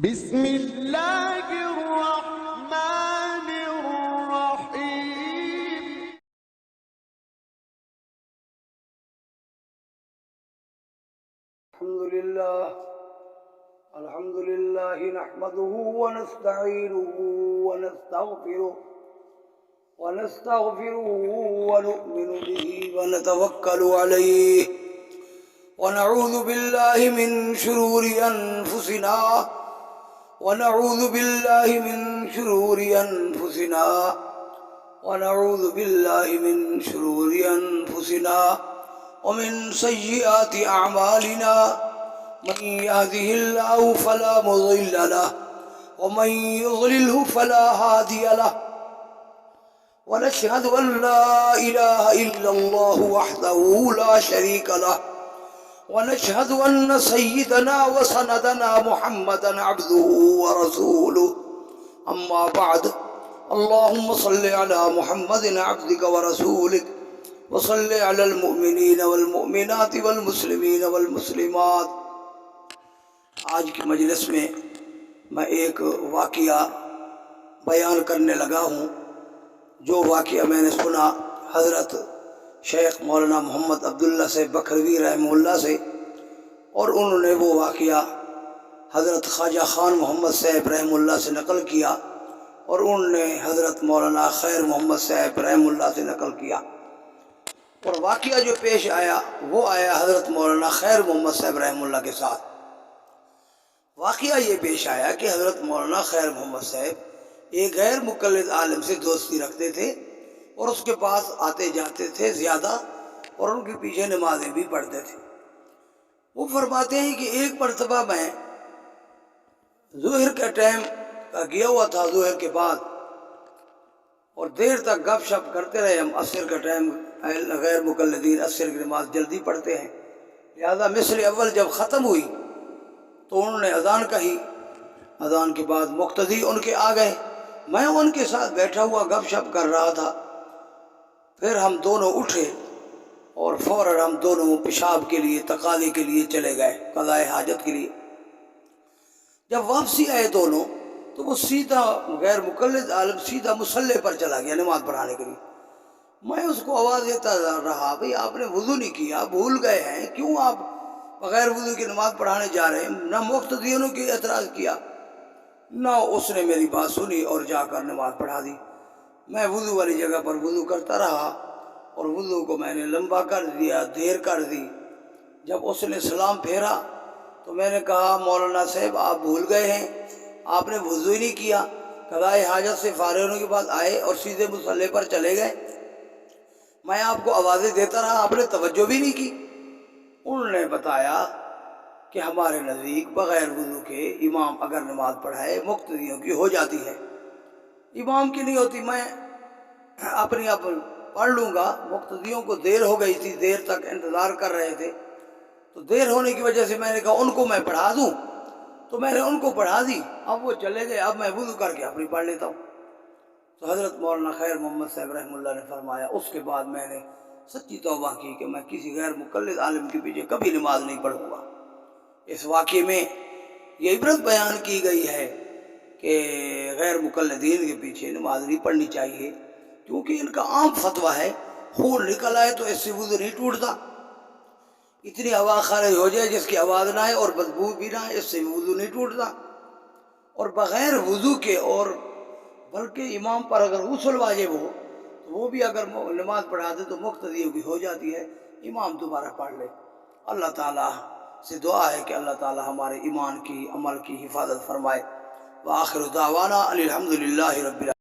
بسم اللہ الرحمن الرحیم۔ الحمد للہ نحمده ونستعینه ونستغفره ونؤمن به ونتوکل علیہ ونعوذ باللہ من شرور انفسنا ونعوذ باللہ من شرور انفسنا ونعوذ باللہ من شرور انفسنا ومن سیئات اعمالنا من يهده الله فلا مضل له ومن يضلله فلا هادي له ونشهد أن لا إله إلا الله وحده لا شريك له ونشهد أن سيدنا وسندنا محمدا عبده ورسوله أما بعد اللهم صل على محمد عبدك ورسولك وصل على المؤمنين والمؤمنات والمسلمين والمسلمات۔ آج کی مجلس میں ایک واقعہ بیان کرنے لگا ہوں، جو واقعہ میں نے سنا حضرت شیخ مولانا محمد عبداللہ سے بکھروی رحمہ اللہ سے، اور انہوں نے وہ واقعہ حضرت خواجہ خان محمد صاحب رحمہ اللہ سے نقل کیا، اور انہوں نے حضرت مولانا خیر محمد صاحب رحمہ اللہ سے نقل کیا۔ اور واقعہ جو پیش آیا وہ آیا حضرت مولانا خیر محمد صاحب رحمہ اللہ کے ساتھ۔ واقعہ یہ پیش آیا کہ حضرت مولانا خیر محمد صاحب ایک غیر مقلد عالم سے دوستی رکھتے تھے، اور اس کے پاس آتے جاتے تھے زیادہ، اور ان کے پیچھے نمازیں بھی پڑھتے تھے۔ وہ فرماتے ہیں کہ ایک مرتبہ میں ظہر کا ٹائم کا گیا ہوا تھا، ظہر کے بعد، اور دیر تک گپ شپ کرتے رہے ہم۔ عصر کا ٹائم غیر مقلدین عصر کی نماز جلدی پڑھتے ہیں، لہذا مثل اول جب ختم ہوئی تو انہوں نے اذان کہی۔ اذان کے بعد مقتدی ان کے آ گئے، میں ان کے ساتھ بیٹھا ہوا گپ شپ کر رہا تھا۔ پھر ہم دونوں اٹھے اور فوراً ہم دونوں پیشاب کے لیے تقاضے کے لیے چلے گئے، قضاء حاجت کے لیے۔ جب واپسی آئے دونوں تو وہ سیدھا غیر مقلد عالم سیدھا مصلی پر چلا گیا نماز پڑھانے کے لیے۔ میں اس کو آواز دیتا رہا، بھئی آپ نے وضو نہیں کیا، بھول گئے ہیں، کیوں آپ بغیر وضو کی نماز پڑھانے جا رہے ہیں؟ نہ مقتدیوں نے اعتراض کیا، نہ اس نے میری بات سنی اور جا کر نماز پڑھا دی۔ میں وضو والی جگہ پر وضو کرتا رہا، اور وضو کو میں نے لمبا کر دیا، دیر کر دی۔ جب اس نے سلام پھیرا تو میں نے کہا، مولانا صاحب آپ بھول گئے ہیں، آپ نے وضو ہی نہیں کیا، قضاء حاجت سے فارغ ہونے کے بعد آئے اور سیدھے مصلی پر چلے گئے۔ میں آپ کو آوازیں دیتا رہا، آپ نے توجہ بھی نہیں کی۔ انہوں نے بتایا کہ ہمارے نزدیک بغیر وضو کے امام اگر نماز پڑھائے مقتدیوں کی ہو جاتی ہے، امام کی نہیں ہوتی۔ میں اپنی پڑھ لوں گا، مقتدیوں کو دیر ہو گئی تھی، دیر تک انتظار کر رہے تھے، تو دیر ہونے کی وجہ سے میں نے کہا ان کو میں پڑھا دوں، تو میں نے ان کو پڑھا دی۔ اب وہ چلے گئے، اب میں وضو کر کے اپنی پڑھ لیتا ہوں۔ تو حضرت مولانا خیر محمد صاحب رحمہ اللہ نے فرمایا، اس کے بعد میں نے سچی توبہ کی کہ میں کسی غیر مقلد عالم کے پیچھے کبھی نماز نہیں پڑھوں گا۔ اس واقعے میں یہ عبرت بیان کی گئی ہے کہ غیر مقلدین کے پیچھے نماز نہیں پڑھنی چاہیے، کیونکہ ان کا عام فتویٰ ہے خون نکل آئے تو اس سے وضو نہیں ٹوٹتا، اتنی ہوا خارج ہو جائے جس کی آواز نہ آئے اور بدبو بھی نہ آئے، اس سے وضو نہیں ٹوٹتا۔ اور بغیر وضو کے، اور بلکہ امام پر اگر غسل واجب ہو تو وہ بھی اگر نماز پڑھا دے تو مقتدیوں کی ہو جاتی ہے، امام دوبارہ پڑھ لے۔ اللہ تعالیٰ سے دعا ہے کہ اللہ تعالیٰ ہمارے ایمان کی، عمل کی حفاظت فرمائے۔ وآخر دعوانا الحمد للہ رب العالمین۔